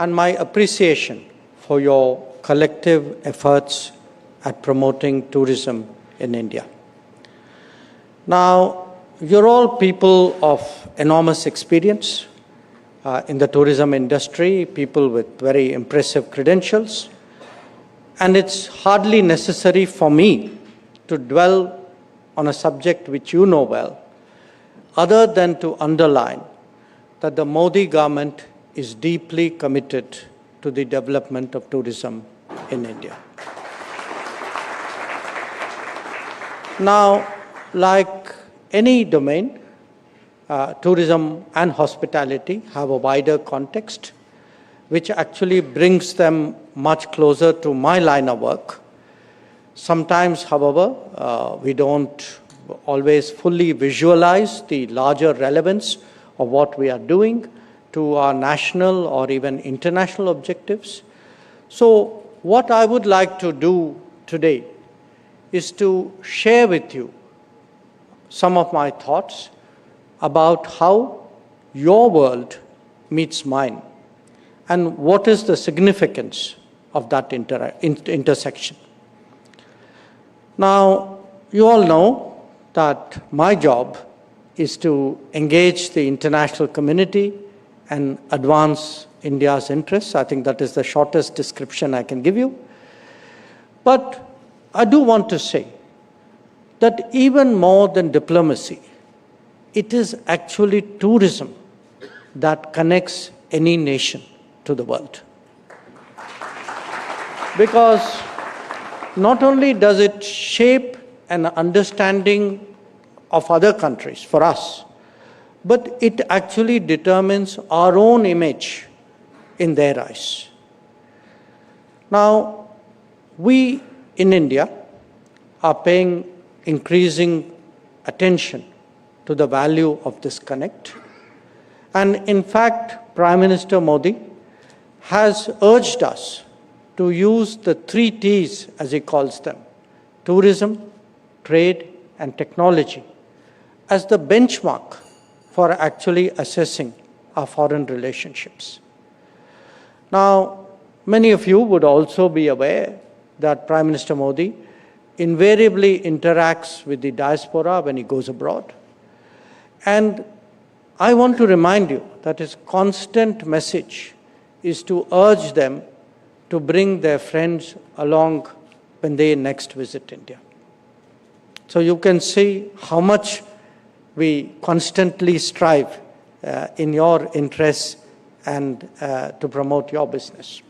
and my appreciation for your collective efforts at promoting tourism in India. Now, you're all people of enormous experience in the tourism industry, people with very impressive credentials, and it's hardly necessary for me to dwell on a subject which you know well, other than to underline that the Modi government is deeply committed to the development of tourism in India. Now, like any domain, tourism and hospitality have a wider context, which actually brings them much closer to my line of work. Sometimes, however, we don't always fully visualize the larger relevance of what we are doing to our national or even international objectives. So, what I would like to do today is to share with you some of my thoughts about how your world meets mine and what is the significance of that intersection. Now, you all know that my job is to engage the international community and advance India's interests. I think that is the shortest description I can give you. But I do want to say that even more than diplomacy, it is actually tourism that connects any nation to the world. Because not only does it shape an understanding of other countries for us, but it actually determines our own image in their eyes. Now, we in India are paying increasing attention to the value of this connect. And in fact, Prime Minister Modi has urged us to use the 3 T's, as he calls them, tourism, trade, and technology, as the benchmark for actually assessing our foreign relationships. Now, many of you would also be aware that Prime Minister Modi invariably interacts with the diaspora when he goes abroad. And I want to remind you that his constant message is to urge them to bring their friends along when they next visit India. So you can see how much we constantly strive in your interests and to promote your business.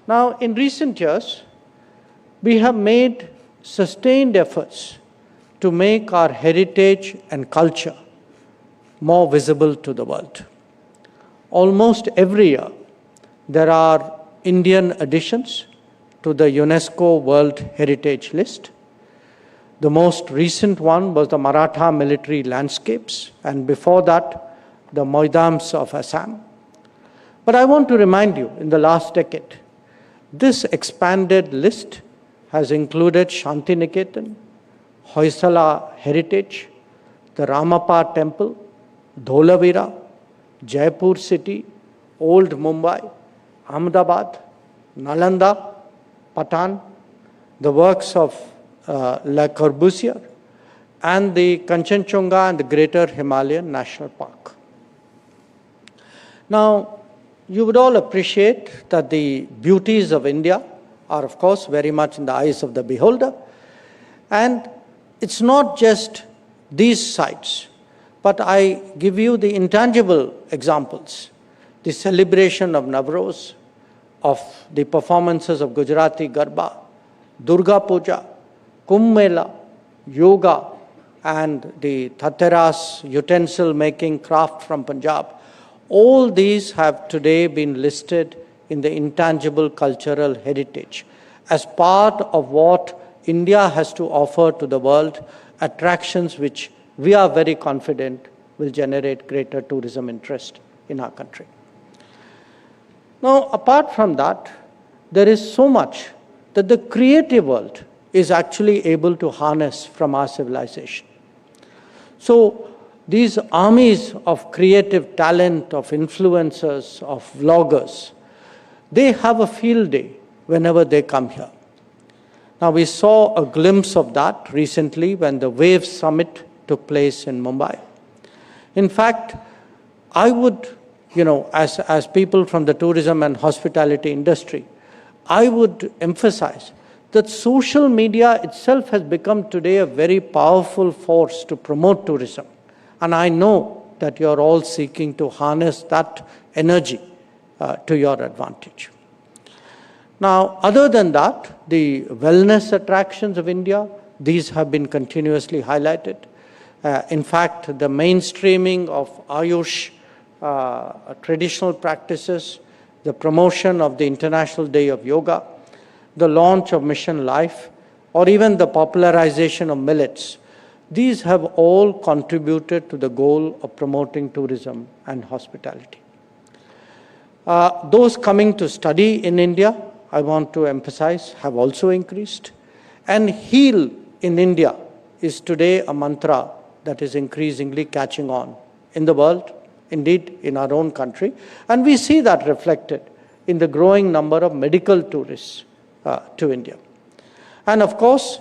Now, in recent years, we have made sustained efforts to make our heritage and culture more visible to the world. Almost every year, there are Indian additions to the UNESCO World Heritage List. The most recent one was the Maratha military landscapes, and before that, the Moidams of Assam. But I want to remind you, in the last decade, this expanded list has included Shantiniketan, Hoysala Heritage, the Ramappa Temple, Dholavira, Jaipur City, Old Mumbai, Ahmedabad, Nalanda, Patan, the works of Le Corbusier, and the Kanchenjunga and the Greater Himalayan National Park. Now, you would all appreciate that the beauties of India are, of course, very much in the eyes of the beholder. And it's not just these sites, but I give you the intangible examples, the celebration of Navroz, of the performances of Gujarati Garba, Durga Puja, Kumbh Mela, yoga, and the Thateras utensil making craft from Punjab. All these have today been listed in the intangible cultural heritage as part of what India has to offer to the world, attractions which we are very confident will generate greater tourism interest in our country. Now, apart from that, there is so much that the creative world is actually able to harness from our civilization. So, these armies of creative talent, of influencers, of vloggers, they have a field day whenever they come here. Now, we saw a glimpse of that recently when the WAVE Summit took place in Mumbai. In fact, I would, as people from the tourism and hospitality industry, I would emphasize that social media itself has become today a very powerful force to promote tourism. And I know that you're all seeking to harness that energy to your advantage. Now, other than that, the wellness attractions of India, these have been continuously highlighted. In fact, the mainstreaming of Ayush traditional practices, the promotion of the International Day of Yoga, the launch of Mission Life, or even the popularization of millets, these have all contributed to the goal of promoting tourism and hospitality. Those coming to study in India, I want to emphasize, have also increased. And heal in India is today a mantra that is increasingly catching on in the world, indeed in our own country. And we see that reflected in the growing number of medical tourists to India. And of course,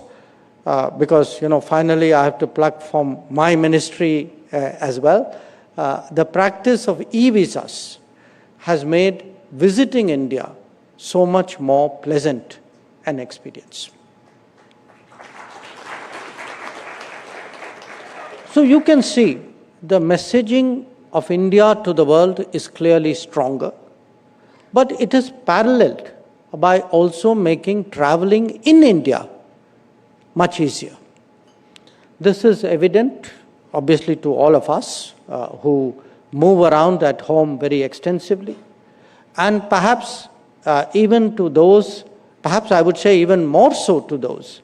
because finally I have to plug from my ministry as well, the practice of e-visas has made visiting India so much more pleasant an experience. So you can see the messaging of India to the world is clearly stronger, but it is paralleled by also making traveling in India much easier. This is evident, obviously, to all of us who move around at home very extensively, and perhaps even to those, perhaps I would say even more so to those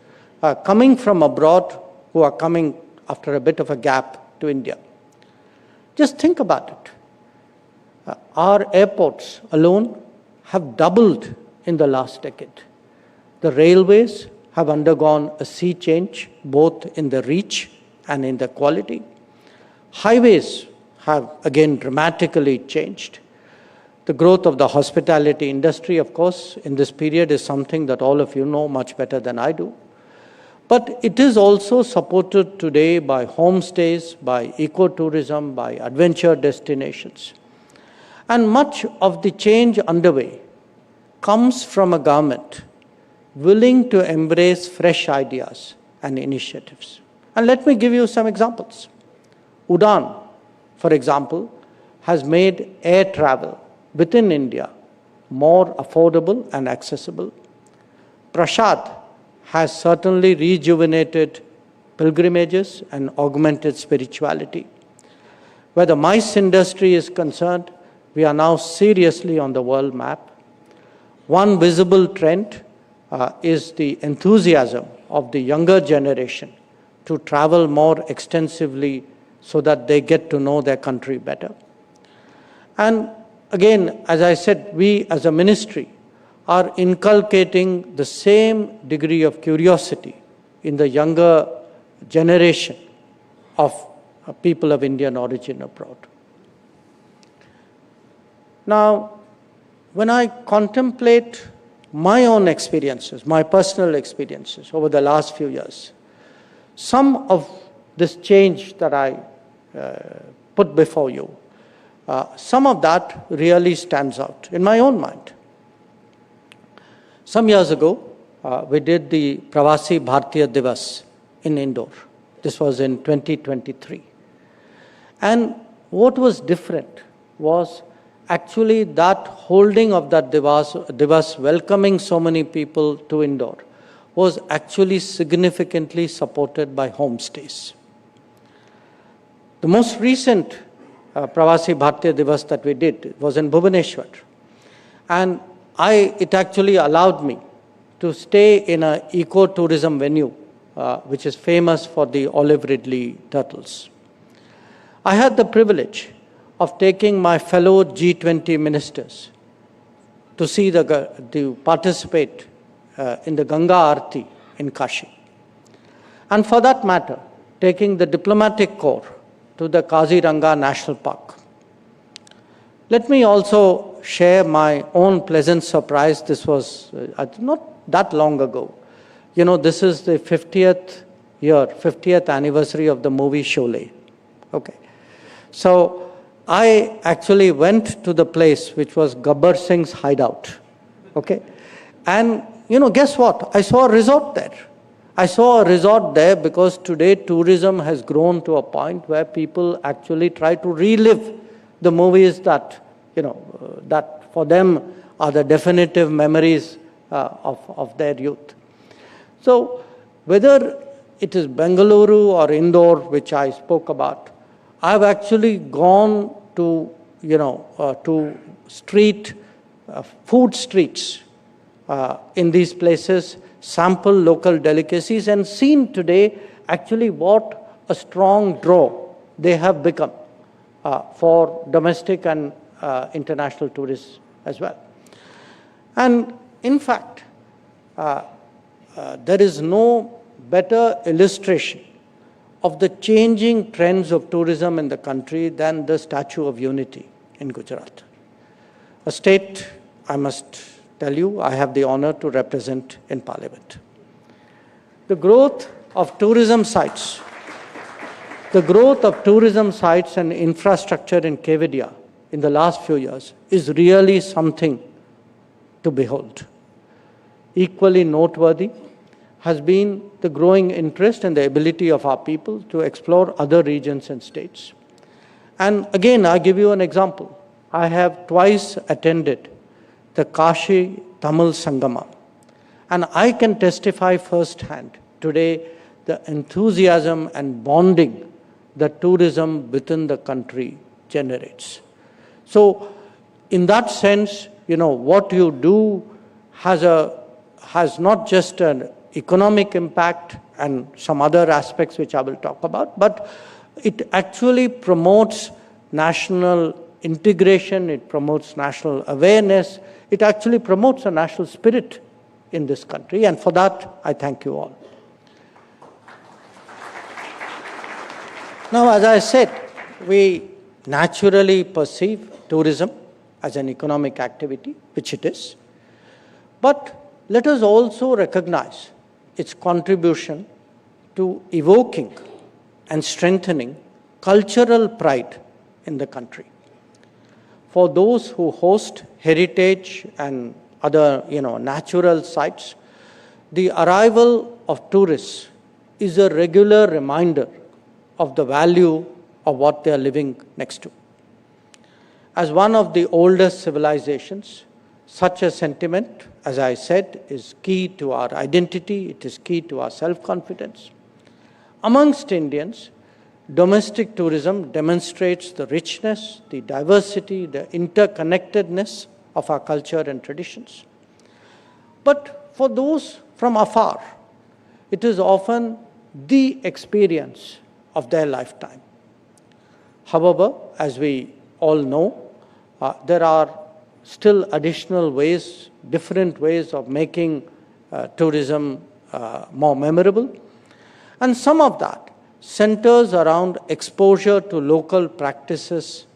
coming from abroad who are coming after a bit of a gap to India. Just think about it. Our airports alone have doubled in the last decade. The railways have undergone a sea change, both in the reach and in the quality. Highways have again dramatically changed. The growth of the hospitality industry, of course, in this period is something that all of you know much better than I do. But it is also supported today by homestays, by ecotourism, by adventure destinations. And much of the change underway comes from a government willing to embrace fresh ideas and initiatives. And let me give you some examples. Udan, for example, has made air travel within India more affordable and accessible. Prasad has certainly rejuvenated pilgrimages and augmented spirituality. Where the MICE industry is concerned, we are now seriously on the world map. One visible trend is the enthusiasm of the younger generation to travel more extensively so that they get to know their country better. And again, as I said, we as a ministry are inculcating the same degree of curiosity in the younger generation of people of Indian origin abroad. Now, when I contemplate my own experiences, my personal experiences over the last few years, some of this change that I put before you, some of that really stands out in my own mind. Some years ago, we did the Prasar Bharati Divas in Indore. This was in 2023. And what was different was actually that holding of that Divas, welcoming so many people to Indore, was actually significantly supported by homestays. The most recent Prasar Bharati Divas that we did was in Bhubaneswar. And it actually allowed me to stay in an ecotourism venue, which is famous for the olive ridley turtles. I had the privilege of taking my fellow G20 ministers to participate in the Ganga Aarti in Kashi. And for that matter, taking the diplomatic corps to the Kaziranga National Park. Let me also share my own pleasant surprise. This was not that long ago. You know, this is the 50th anniversary of the movie Sholay. Okay. So I actually went to the place which was Gabbar Singh's hideout. Okay. And, you know, guess what? I saw a resort there. I saw a resort there because today tourism has grown to a point where people actually try to relive the movies that, you know, that for them are the definitive memories of their youth. So whether it is Bengaluru or Indore, which I spoke about, I've actually gone to, you know, to food streets in these places, sample local delicacies, and seen today actually what a strong draw they have become for domestic and international tourists as well. And in fact, there is no better illustration of the changing trends of tourism in the country than the Statue of Unity in Gujarat. A state, I must tell you, I have the honor to represent in Parliament. The growth of tourism sites and infrastructure in Kevadia in the last few years is really something to behold. Equally noteworthy has been the growing interest and the ability of our people to explore other regions and states. And again, I give you an example. I have twice attended the Kashi Tamil Sangama, and I can testify firsthand today the enthusiasm and bonding that tourism within the country generates. So in that sense, you know, what you do has not just an economic impact and some other aspects which I will talk about, but it actually promotes national integration, it promotes national awareness, it actually promotes a national spirit in this country, and for that I thank you all. Now, as I said, we naturally perceive tourism as an economic activity, which it is, but let us also recognize its contribution to evoking and strengthening cultural pride in the country. For those who host heritage and other, you know, natural sites, the arrival of tourists is a regular reminder of the value of what they are living next to. As one of the oldest civilizations, such a sentiment, as I said, is key to our identity, it is key to our self-confidence. Amongst Indians, domestic tourism demonstrates the richness, the diversity, the interconnectedness of our culture and traditions. But for those from afar, it is often the experience of their lifetime. However, as we all know, there are still additional ways, different ways of making tourism more memorable. And some of that centers around exposure to local practices,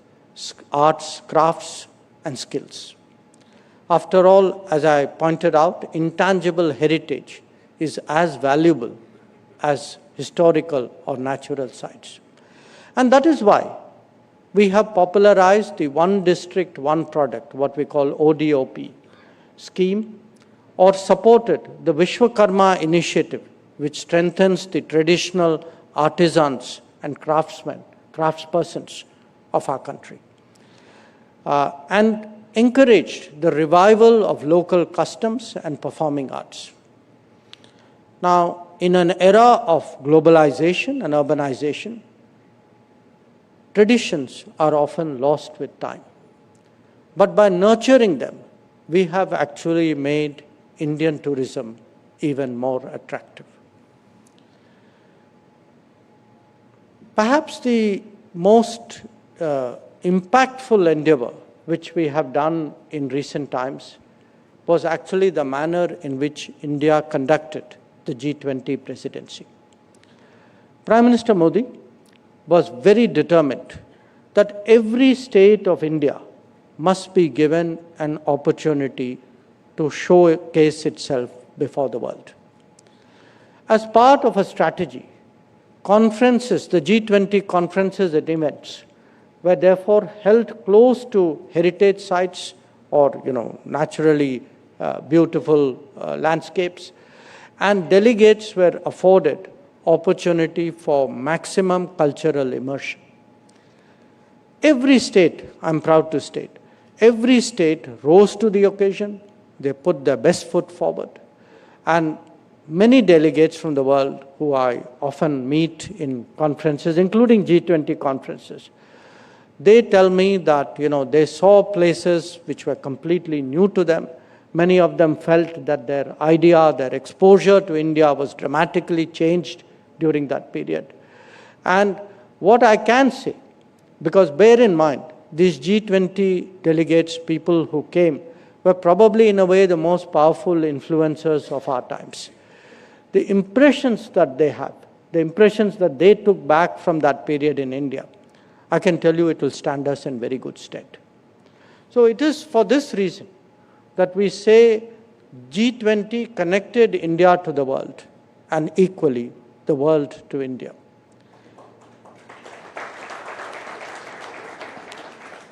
arts, crafts, and skills. After all, as I pointed out, intangible heritage is as valuable as historical or natural sites. And that is why we have popularized the One District, One Product, what we call ODOP scheme, or supported the Vishwakarma initiative, which strengthens the traditional artisans and craftspersons of our country, and encouraged the revival of local customs and performing arts. Now, in an era of globalization and urbanization, traditions are often lost with time. But by nurturing them, we have actually made Indian tourism even more attractive. Perhaps the most impactful endeavor which we have done in recent times was actually the manner in which India conducted the G20 presidency. Prime Minister Modi was very determined that every state of India must be given an opportunity to showcase itself before the world. As part of a strategy, conferences, the G20 conferences and events, were therefore held close to heritage sites or, naturally beautiful landscapes, and delegates were afforded opportunity for maximum cultural immersion. Every state, I'm proud to state, every state rose to the occasion. They put their best foot forward. And many delegates from the world who I often meet in conferences, including G20 conferences, they tell me that, they saw places which were completely new to them. Many of them felt that their idea, their exposure to India was dramatically changed during that period. And what I can say, because bear in mind, these G20 delegates, people who came, were probably in a way the most powerful influencers of our times. The impressions that they have, the impressions that they took back from that period in India, I can tell you it will stand us in very good stead. So it is for this reason that we say G20 connected India to the world and equally the world to India.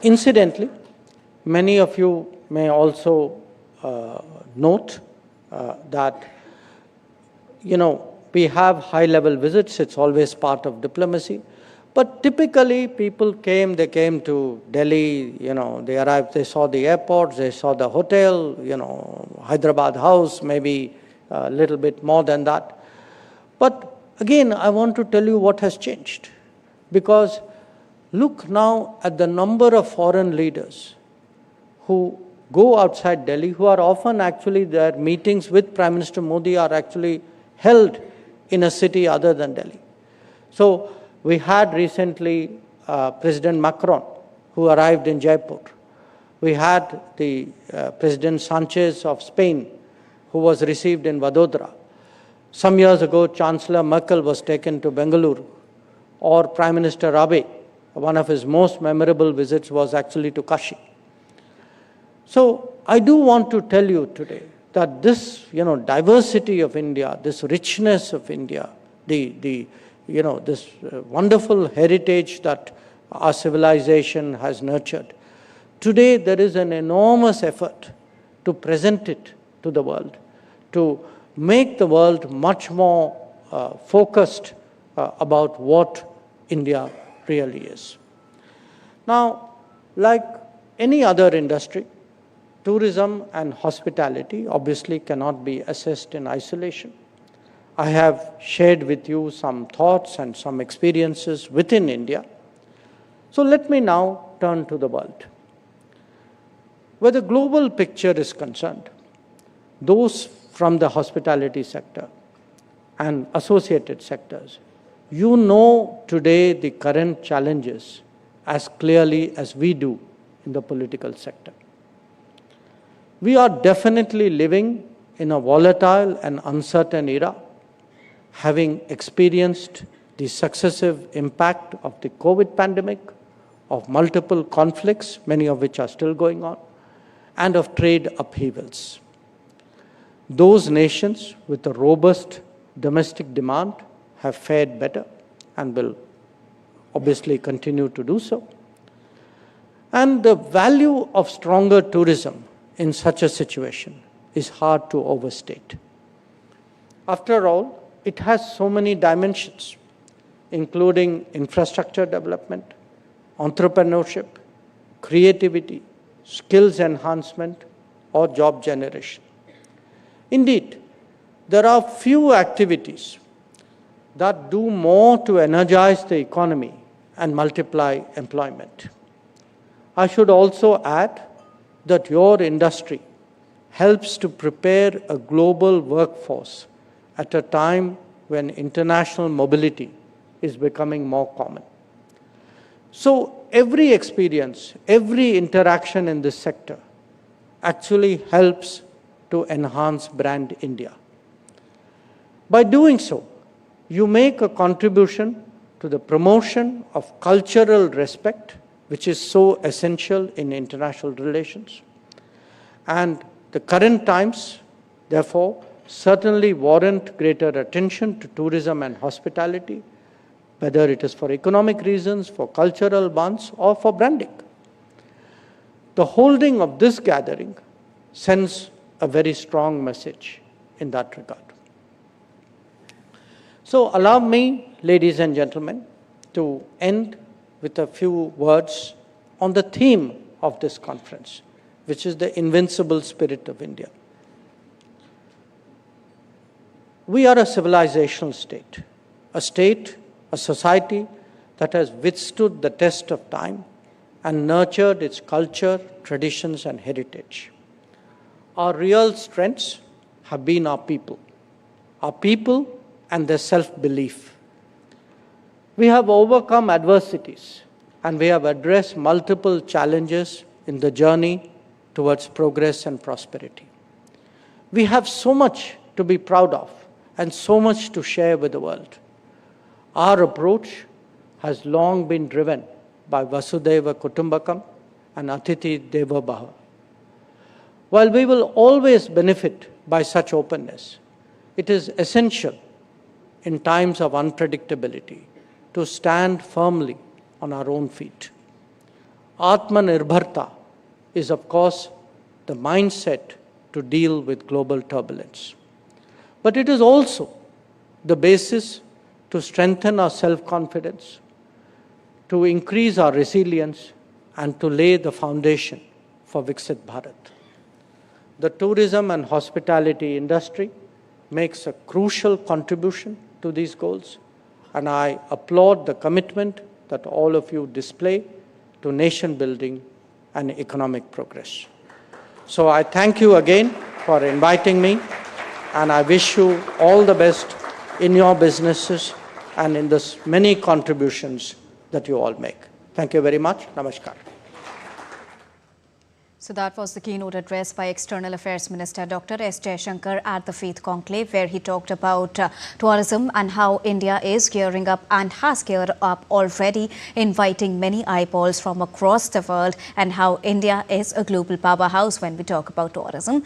Incidentally, many of you may also note that, we have high-level visits. It's always part of diplomacy. But typically, people they came to Delhi, they arrived, they saw the airport, they saw the hotel, Hyderabad house, maybe a little bit more than that. But again, I want to tell you what has changed. Because look now at the number of foreign leaders who go outside Delhi, who are often actually, their meetings with Prime Minister Modi are actually held in a city other than Delhi. So we had recently President Macron, who arrived in Jaipur. We had the President Sanchez of Spain, who was received in Vadodara. Some years ago, Chancellor Merkel was taken to Bengaluru, or Prime Minister Abe, one of his most memorable visits was actually to Kashi. So I do want to tell you today that this, diversity of India, this richness of India, this wonderful heritage that our civilization has nurtured. Today, there is an enormous effort to present it to the world, to make the world much more focused about what India really is. Now, like any other industry, tourism and hospitality obviously cannot be assessed in isolation. I have shared with you some thoughts and some experiences within India. So let me now turn to the world. Where the global picture is concerned, those from the hospitality sector and associated sectors, you know today the current challenges as clearly as we do in the political sector. We are definitely living in a volatile and uncertain era, having experienced the successive impact of the COVID pandemic, of multiple conflicts, many of which are still going on, and of trade upheavals. Those nations with a robust domestic demand have fared better and will obviously continue to do so. And the value of stronger tourism in such a situation is hard to overstate. After all, it has so many dimensions, including infrastructure development, entrepreneurship, creativity, skills enhancement, or job generation. Indeed, there are few activities that do more to energize the economy and multiply employment. I should also add that your industry helps to prepare a global workforce at a time when international mobility is becoming more common. So every experience, every interaction in this sector actually helps to enhance brand India. By doing so, you make a contribution to the promotion of cultural respect, which is so essential in international relations. And the current times, therefore, certainly warrant greater attention to tourism and hospitality, whether it is for economic reasons, for cultural bonds, or for branding. The holding of this gathering sends a very strong message in that regard. So allow me, ladies and gentlemen, to end with a few words on the theme of this conference, which is the invincible spirit of India. We are a civilizational state, a society that has withstood the test of time and nurtured its culture, traditions, and heritage. Our real strengths have been our people and their self-belief. We have overcome adversities and we have addressed multiple challenges in the journey towards progress and prosperity. We have so much to be proud of and so much to share with the world. Our approach has long been driven by Vasudhaiva Kutumbakam and Atithi Devo Bhava. While we will always benefit by such openness, it is essential in times of unpredictability to stand firmly on our own feet. Atmanirbharta is, of course, the mindset to deal with global turbulence. But it is also the basis to strengthen our self-confidence, to increase our resilience, and to lay the foundation for Viksit Bharat. The tourism and hospitality industry makes a crucial contribution to these goals, and I applaud the commitment that all of you display to nation building and economic progress. So I thank you again for inviting me, and I wish you all the best in your businesses and in the many contributions that you all make. Thank you very much. Namaskar. So that was the keynote address by External Affairs Minister Dr. Jaishankar at the Faith Conclave, where he talked about tourism and how India is gearing up and has geared up already, inviting many eyeballs from across the world, and how India is a global powerhouse when we talk about tourism.